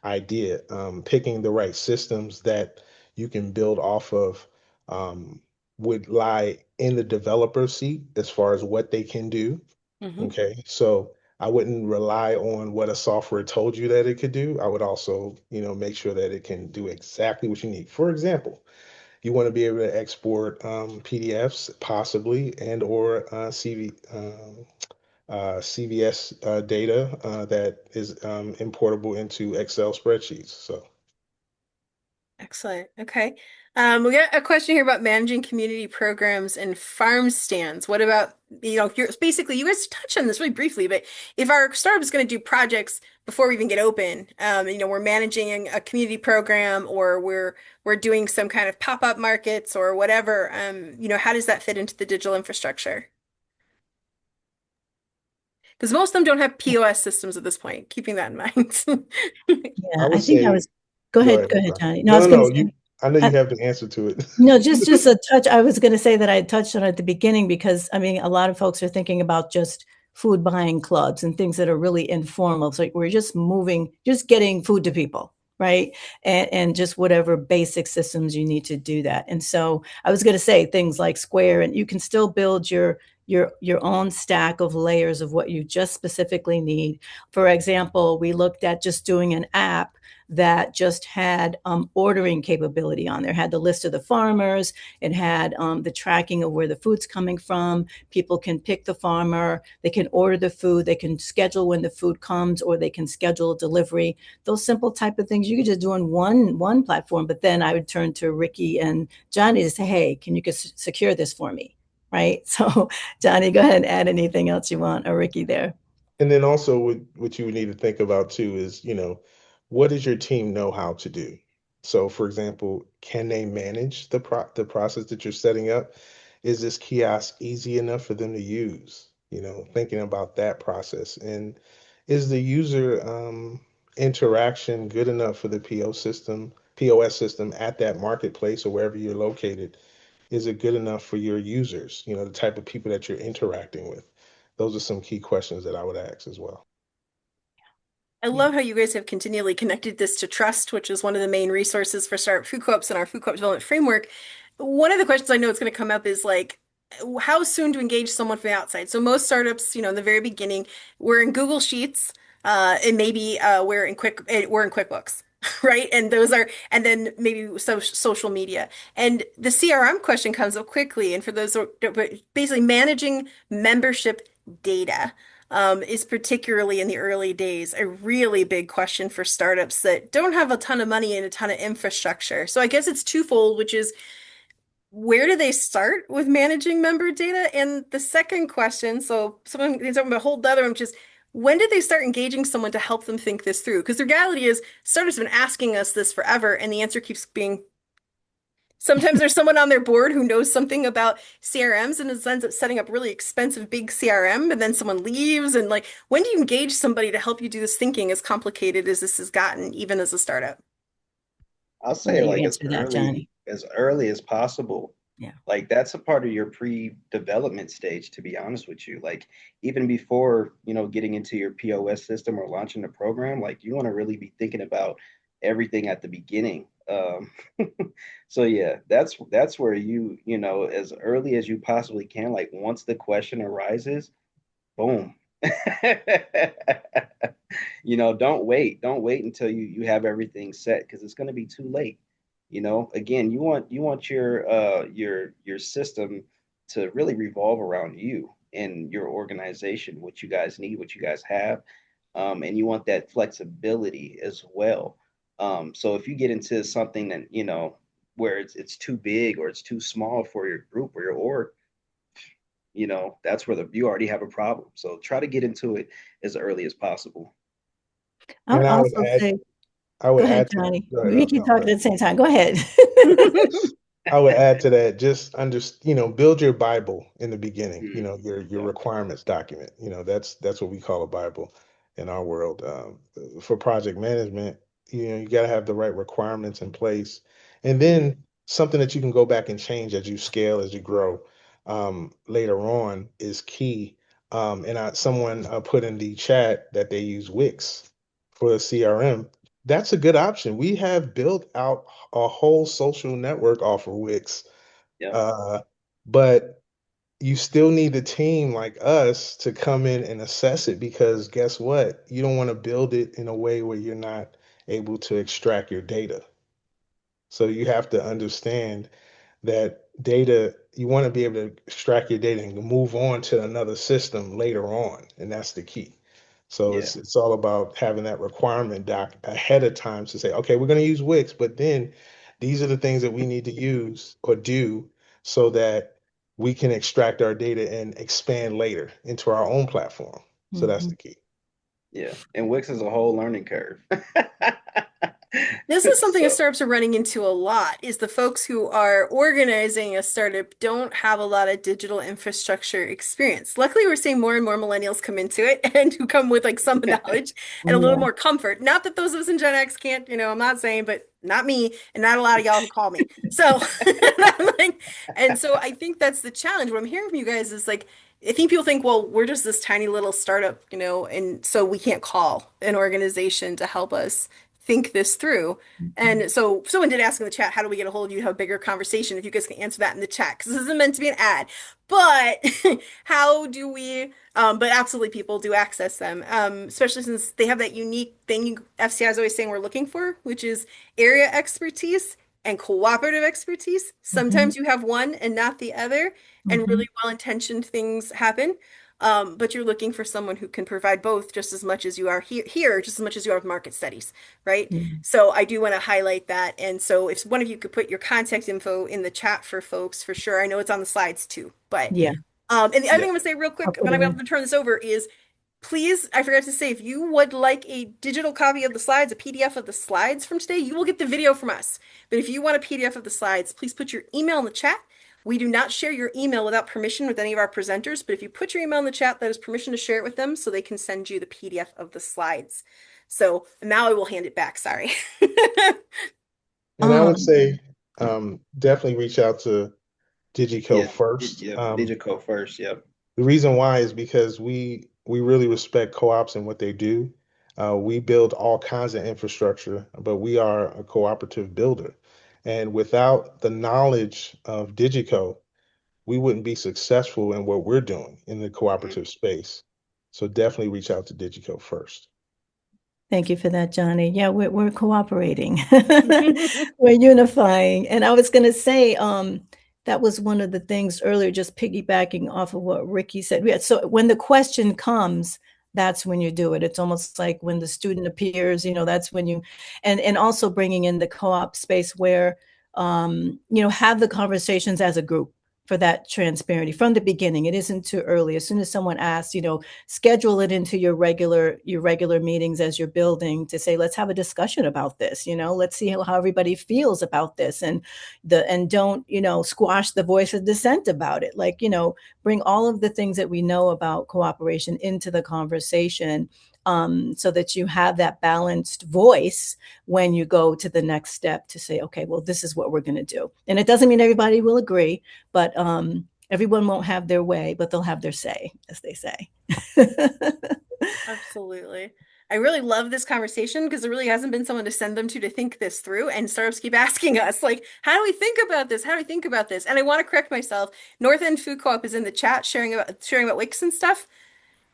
idea. Picking the right systems that you can build off of um, would lie in the developer seat as far as what they can do. Hmm. Okay, so I wouldn't rely on what a software told you that it could do. I would also, make sure that it can do exactly what you need. For example, you want to be able to export PDFs possibly and or CVS data that is importable into Excel spreadsheets. So Excellent. Okay. We got a question here about managing community programs and farm stands. What about, you're, basically, you guys touched on this really briefly, but if our startup is going to do projects before we even get open, we're managing a community program or we're doing some kind of pop-up markets or whatever, how does that fit into the digital infrastructure? Because most of them don't have POS systems at this point, keeping that in mind. I Yeah, would I think I say, was, go ahead. go I'm ahead, sorry. Johnny. No, I No, was no, going to no. say, I know you I, have the answer to it. no, just a touch. I was going to say that I touched on it at the beginning because I mean, a lot of folks are thinking about just food buying clubs and things that are really informal. So we're just moving, just getting food to people, right? And just whatever basic systems you need to do that. And so I was going to say things like Square, and you can still build your own stack of layers of what you just specifically need. For example, we looked at just doing an app that just had ordering capability on there. It had the list of the farmers. It had the tracking of where the food's coming from. People can pick the farmer. They can order the food. They can schedule when the food comes, or they can schedule delivery. Those simple type of things you could just do on one platform. But then I would turn to Ricky and Johnny to say, "Hey, can you secure this for me?" Right. So, Johnny, go ahead and add anything else you want, or Ricky there. And then also what you would need to think about too is, what does your team know how to do? So for example, can they manage the process that you're setting up? Is this kiosk easy enough for them to use? Thinking about that process. And is the user interaction good enough for the POS system at that marketplace or wherever you're located? Is it good enough for your users? You know, the type of people that you're interacting with. Those are some key questions that I would ask as well. I Yeah. love how you guys have continually connected this to trust, which is one of the main resources for startup food co-ops in our food co-op development framework. One of the questions I know it's going to come up is like, how soon to engage someone from the outside? So most startups, in the very beginning, we're in Google Sheets, and maybe we're in QuickBooks, right? And then maybe social media. And the CRM question comes up quickly. And for those who basically managing membership data is particularly in the early days a really big question for startups that don't have a ton of money and a ton of infrastructure. So I guess it's twofold, which is where do they start with managing member data? And the second question, so someone needs to a whole other one, which is when did they start engaging someone to help them think this through? Because the reality is startups have been asking us this forever, and the answer keeps being sometimes there's someone on their board who knows something about CRMs and ends up setting up really expensive big CRM, and then someone leaves. And like, when do you engage somebody to help you do this thinking as complicated as this has gotten, even as a startup? I'll I'll say let you like answer that, Johnny. as early as possible. Yeah. Like that's a part of your pre-development stage, to be honest with you. Like even before, getting into your POS system or launching the program, like you want to really be thinking about everything at the beginning. So yeah, that's where as early as you possibly can, like once the question arises, boom. Don't wait until you have everything set because it's going to be too late. Again, you want your system to really revolve around you and your organization, what you guys need, what you guys have, and you want that flexibility as well. So if you get into something that where it's too big or it's too small for your group or your org, that's where you already have a problem. So try to get into it as early as possible. I And would also say, I go would ahead, add to, Johnny. go ahead, We keep no, go talking ahead. at the same time. Go ahead. I would add to that, just build your Bible in the beginning, Mm, your yeah, requirements document. That's what we call a Bible in our world. For project management, you got to have the right requirements in place. And yeah, then something that you can go back and change as you scale, as you grow, later on is key. Someone put in the chat that they use Wix for the CRM. That's a good option. We have built out a whole social network off of Wix. yeah, Uh, but you still need a team like us to come in and assess it because guess what? You don't want to build it in a way where you're not able to extract your data. So you have to understand that data, you want to be able to extract your data and move on to another system later on, and that's the key. So yeah, it's all about having that requirement doc ahead of time to say, okay, we're going to use Wix, but then these are the things that we need to use or do so that we can extract our data and expand later into our own platform. So that's Mhm. the key. yeah. And Wix is a whole learning curve. This is something that So startups are running into a lot is the folks who are organizing a startup don't have a lot of digital infrastructure experience. Luckily, we're seeing more and more millennials come into it and who come with like some knowledge and a little Yeah. more comfort. Not that those of us in Gen X can't, I'm not saying, but not me and not a lot of y'all who call me. So, I'm like, and so I think that's the challenge. What I'm hearing from you guys is like, I think people think, well, we're just this tiny little startup, and so we can't call an organization to help us think this through. Mhm. And so someone did ask in the chat, how do we get a hold of you to have a bigger conversation? If you guys can answer that in the chat, because this isn't meant to be an ad. But how do we, but absolutely people do access them, especially since they have that unique thing FCI is always saying we're looking for, which is area expertise and cooperative expertise. Mhm. Sometimes you have one and not the other, and Mhm. really well-intentioned things happen. But you're looking for someone who can provide both just as much as you are here, just as much as you are with market studies, right? Yeah. So I do want to highlight that. And so if one of you could put your contact info in the chat for folks, for sure. I know it's on the slides too, but Yeah. and the other yeah, thing I'm gonna say real I'll quick, put then it I'm gonna have in. to turn this over is please, I forgot to say, if you would like a digital copy of the slides, a PDF of the slides from today, you will get the video from us. But if you want a PDF of the slides, please put your email in the chat. We do not share your email without permission with any of our presenters, but if you put your email in the chat, that is permission to share it with them so they can send you the PDF of the slides. So now I will hand it back. Sorry. And I would Um, say definitely reach out to Digico Yeah, first. yep, Digico first. Yep. The reason why is because we really respect co-ops and what they do. We build all kinds of infrastructure, but we are a cooperative builder. And without the knowledge of Digico, we wouldn't be successful in what we're doing in the Mhm. cooperative space. So definitely reach out to Digico first. Thank you for that, Johnny. Yeah, we're cooperating. We're unifying. And I was going to say, that was one of the things earlier, just piggybacking off of what Ricky said. Yeah, so when the question comes, that's when you do it. It's almost like when the student appears, that's when you, and also bringing in the co-op space where, have the conversations as a group for that transparency from the beginning. It isn't too early. As soon as someone asks, schedule it into your regular meetings as you're building to say, let's have a discussion about this. Let's see how everybody feels about this, and don't squash the voice of dissent about it. Like, bring all of the things that we know about cooperation into the conversation, so that you have that balanced voice when you go to the next step to say, okay, well, this is what we're going to do. And it doesn't mean everybody will agree, but everyone won't have their way, but they'll have their say, as they say. Absolutely. I really love this conversation because there really hasn't been someone to send them to think this through. And startups keep asking us, like, how do we think about this? How do we think about this? And I want to correct myself. North End Food Co-op is in the chat sharing about Wix and stuff.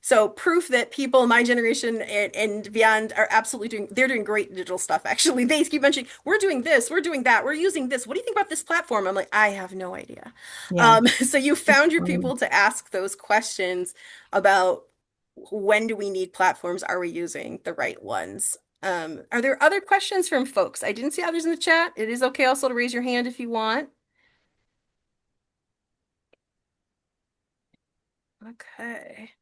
So proof that people my generation and beyond are absolutely they're doing great digital stuff. Actually, they keep mentioning, we're doing this, we're doing that, we're using this. What do you think about this platform? I'm like, I have no idea. Yeah. So you found your people to ask those questions about when do we need platforms? Are we using the right ones? Are there other questions from folks? I didn't see others in the chat. It is okay also to raise your hand if you want. Okay.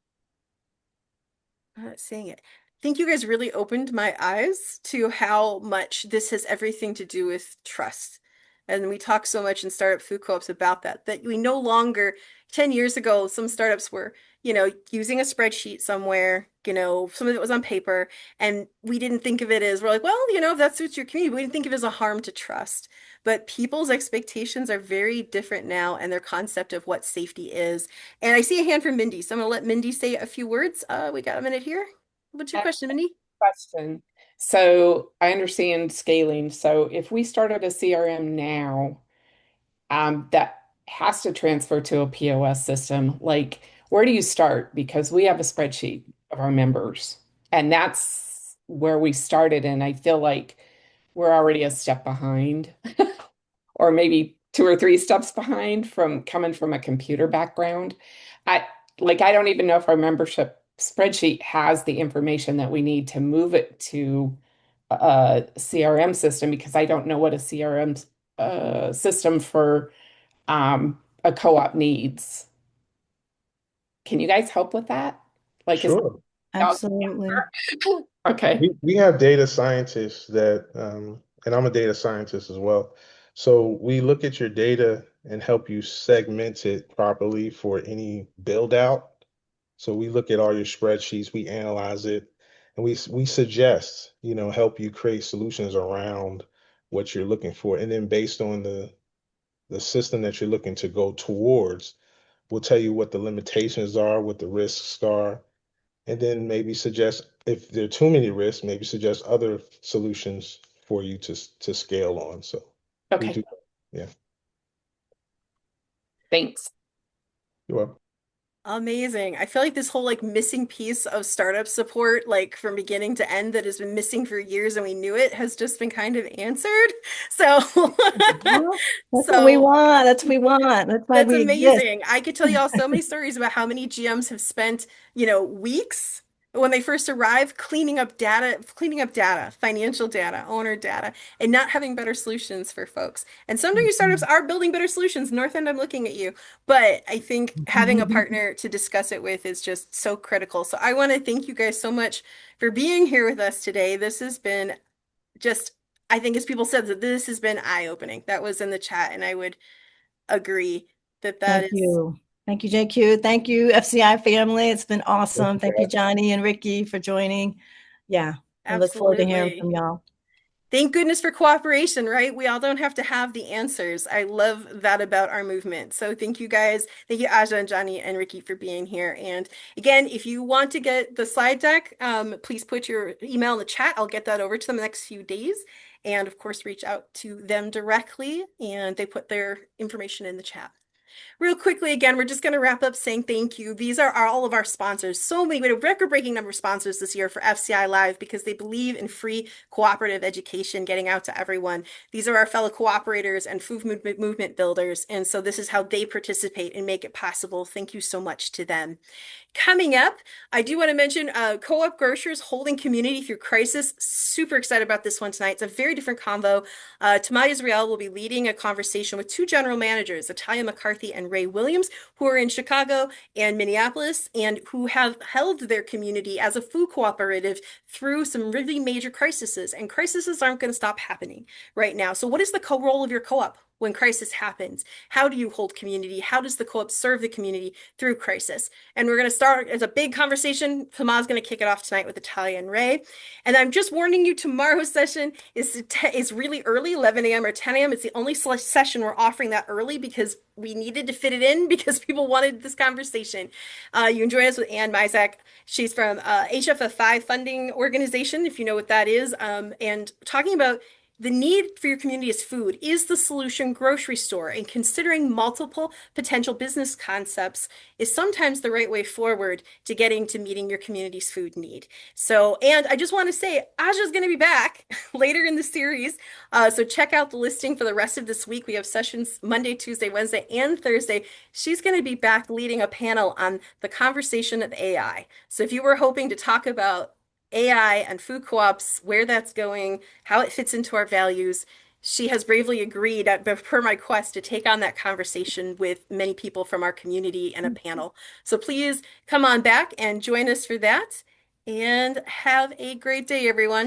I'm not seeing it. I think you guys really opened my eyes to how much this has everything to do with trust. And we talk so much in startup food co-ops about that we no longer, 10 years ago, some startups were, using a spreadsheet somewhere, some of it was on paper, and we didn't think of it as, we're like, well, if that suits your community, we didn't think of it as a harm to trust. But people's expectations are very different now, and their concept of what safety is. And I see a hand from Mindy, so I'm gonna let Mindy say a few words. We got a minute here. What's your I have question, Mindy? a question. So I understand scaling. So if we started a CRM now, that has to transfer to a POS system, like where do you start? Because we have a spreadsheet of our members, and that's where we started. And I feel like we're already a step behind, or maybe two or three steps behind from coming from a computer background. I don't even know if our membership spreadsheet has the information that we need to move it to a CRM system, because I don't know what a CRM system for a co-op needs. Can you guys help with that? Like, is Sure. Absolutely. okay. We have data scientists that, and I'm a data scientist as well. So we look at your data and help you segment it properly for any build out. So we look at all your spreadsheets, we analyze it, and we suggest, help you create solutions around what you're looking for. And then based on the system that you're looking to go towards, we'll tell you what the limitations are, what the risks are, and then maybe suggest if there are too many risks, maybe suggest other solutions for you to scale on. So we Okay. do, yeah. Thanks. You're welcome. Amazing. I feel like this whole missing piece of startup support, like from beginning to end, that has been missing for years and we knew it, has just been kind of answered. So Well, that's what we so want. That's what we want. That's why that's we exist. amazing. I could tell you all so many stories about how many GMs have spent, weeks when they first arrive cleaning up data, financial data, owner data, and not having better solutions for folks. And some of your startups are building better solutions. North End, I'm looking at you. But I think having a partner to discuss it with is just so critical. So I want to thank you guys so much for being here with us today. This has been just, I think as people said, that this has been eye-opening. That was in the chat, and I would agree. that Thank is you. Thank you, JQ. Thank you, FCI family. It's been Thank awesome. you, Thank you, guys. Johnny and Ricky, for joining. Yeah, I look forward to hearing absolutely. from y'all. Thank goodness for cooperation, right? We all don't have to have the answers. I love that about our movement. So thank you guys. Thank you, Aja and Johnny and Ricky for being here. And again, if you want to get the slide deck, please put your email in the chat. I'll get that over to them the next few days. And of course, reach out to them directly and they put their information in the chat. Real quickly, again, we're just going to wrap up saying thank you. These are all of our sponsors. So many, we had a record-breaking number of sponsors this year for FCI Live because they believe in free cooperative education getting out to everyone. These are our fellow cooperators and food movement builders. And so this is how they participate and make it possible. Thank you so much to them. Coming up, I do want to mention Co-op Grocers Holding Community Through Crisis. Super excited about this one tonight. It's a very different convo. Tamaya Israel will be leading a conversation with two general managers, Atalia McCarthy and Ray Williams, who are in Chicago and Minneapolis and who have held their community as a food cooperative through some really major crises. And crises aren't going to stop happening right now. So what is the role of your co-op when crisis happens? How do you hold community? How does the co-op serve the community through crisis? And we're going to start as a big conversation. Kama's going to kick it off tonight with Italia and Ray. And I'm just warning you, tomorrow's session is really early, 11 a.m. or 10 a.m. It's the only session we're offering that early because we needed to fit it in because people wanted this conversation. You can join us with Ann Mizak. She's from HFF5 funding organization, if you know what that is, and talking about the need for your community is food. Is the solution grocery store? And considering multiple potential business concepts is sometimes the right way forward to getting to meeting your community's food need. So, and I just want to say, Aja's going to be back later in the series. So check out the listing for the rest of this week. We have sessions Monday, Tuesday, Wednesday, and Thursday. She's going to be back leading a panel on the conversation of AI. So if you were hoping to talk about AI and food co-ops, where that's going, how it fits into our values. She has bravely agreed, per my quest, to take on that conversation with many people from our community and a panel. So please come on back and join us for that. And have a great day, everyone.